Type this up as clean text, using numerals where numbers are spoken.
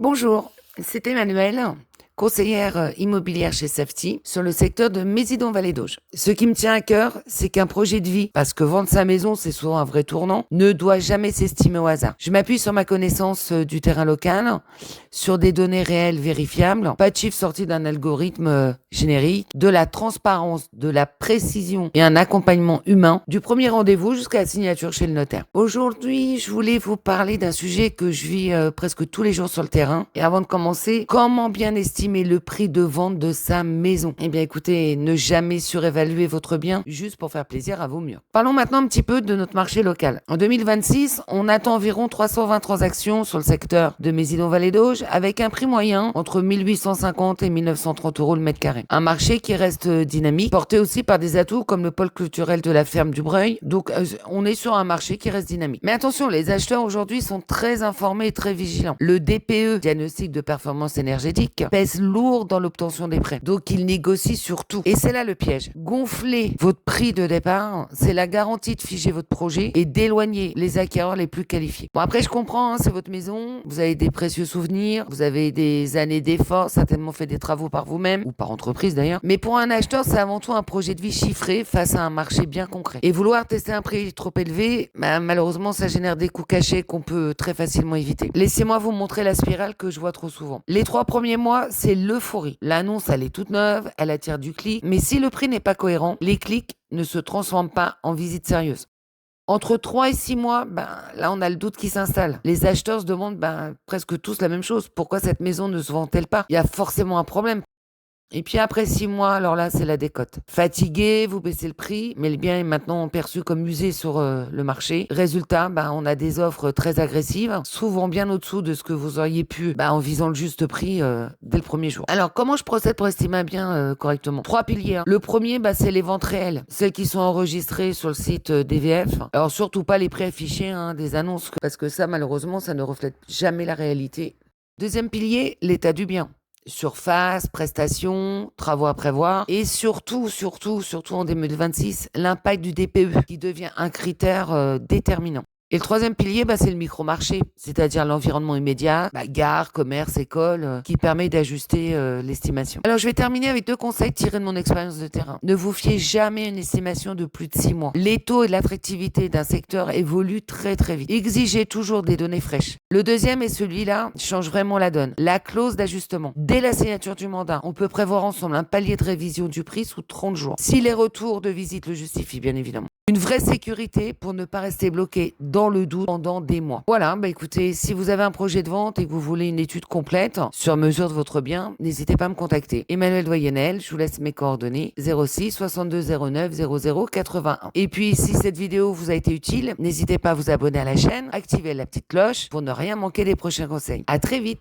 Bonjour, c'est Emmanuelle, conseillère immobilière chez Safety sur le secteur de Mésidon-Vallée d'Auge. Ce qui me tient à cœur, c'est qu'un projet de vie, parce que vendre sa maison, c'est souvent un vrai tournant, ne doit jamais s'estimer au hasard. Je m'appuie sur ma connaissance du terrain local, sur des données réelles vérifiables, pas de chiffres sortis d'un algorithme générique, de la transparence, de la précision et un accompagnement humain, du premier rendez-vous jusqu'à la signature chez le notaire. Aujourd'hui, je voulais vous parler d'un sujet que je vis presque tous les jours sur le terrain. Et avant de commencer, comment bien estimer le prix de vente de sa maison? Eh bien écoutez, ne jamais surévaluer votre bien juste pour faire plaisir à vos murs. Parlons maintenant un petit peu de notre marché local. En 2026, on attend environ 320 transactions sur le secteur de Mésidon-Vallée d'Auge avec un prix moyen entre 1850 et 1930 euros le mètre carré. Un marché qui reste dynamique, porté aussi par des atouts comme le pôle culturel de la ferme du Breuil. Donc on est sur un marché qui reste dynamique. Mais attention, les acheteurs aujourd'hui sont très informés et très vigilants. Le DPE, diagnostic de performance énergétique, pèse lourd dans l'obtention des prêts. Donc ils négocient sur tout. Et c'est là le piège. Gonfler votre prix de départ, c'est la garantie de figer votre projet et d'éloigner les acquéreurs les plus qualifiés. Bon, après je comprends, c'est votre maison, vous avez des précieux souvenirs, vous avez des années d'efforts, certainement fait des travaux par vous-même ou par entreprise d'ailleurs. Mais pour un acheteur, c'est avant tout un projet de vie chiffré face à un marché bien concret. Et vouloir tester un prix trop élevé, malheureusement, ça génère des coûts cachés qu'on peut très facilement éviter. Laissez-moi vous montrer la spirale que je vois trop souvent. Les 3 premiers mois, c'est l'euphorie. L'annonce, elle est toute neuve, elle attire du clic. Mais si le prix n'est pas cohérent, les clics ne se transforment pas en visite sérieuse. Entre 3 et 6 mois, là, on a le doute qui s'installe. Les acheteurs se demandent presque tous la même chose. Pourquoi cette maison ne se vend-elle pas? Il y a forcément un problème. Et puis après 6 mois, alors là, c'est la décote. Fatigué, vous baissez le prix, mais le bien est maintenant perçu comme usé sur le marché. Résultat, on a des offres très agressives, souvent bien au-dessous de ce que vous auriez pu en visant le juste prix dès le premier jour. Alors, comment je procède pour estimer un bien correctement? 3 piliers. Hein. Le premier, c'est les ventes réelles, celles qui sont enregistrées sur le site DVF. Alors, surtout pas les prix affichés des annonces, parce que ça, malheureusement, ça ne reflète jamais la réalité. Deuxième pilier, l'état du bien. Surface, prestations, travaux à prévoir et surtout en 2026, l'impact du DPE qui devient un critère déterminant. Et le troisième pilier, c'est le micro-marché, c'est-à-dire l'environnement immédiat, gare, commerce, école, qui permet d'ajuster l'estimation. Alors, je vais terminer avec 2 conseils tirés de mon expérience de terrain. Ne vous fiez jamais à une estimation de plus de 6 mois. Les taux et l'attractivité d'un secteur évoluent très très vite. Exigez toujours des données fraîches. Le deuxième, et celui-là, change vraiment la donne. La clause d'ajustement. Dès la signature du mandat, on peut prévoir ensemble un palier de révision du prix sous 30 jours. Si les retours de visite le justifient, bien évidemment. Une vraie sécurité pour ne pas rester bloqué dans le doute pendant des mois. Voilà, écoutez, si vous avez un projet de vente et que vous voulez une étude complète sur mesure de votre bien, n'hésitez pas à me contacter. Emmanuelle Doyenel, je vous laisse mes coordonnées 06 62 09 00 81. Et puis, si cette vidéo vous a été utile, n'hésitez pas à vous abonner à la chaîne, activer la petite cloche pour ne rien manquer des prochains conseils. À très vite.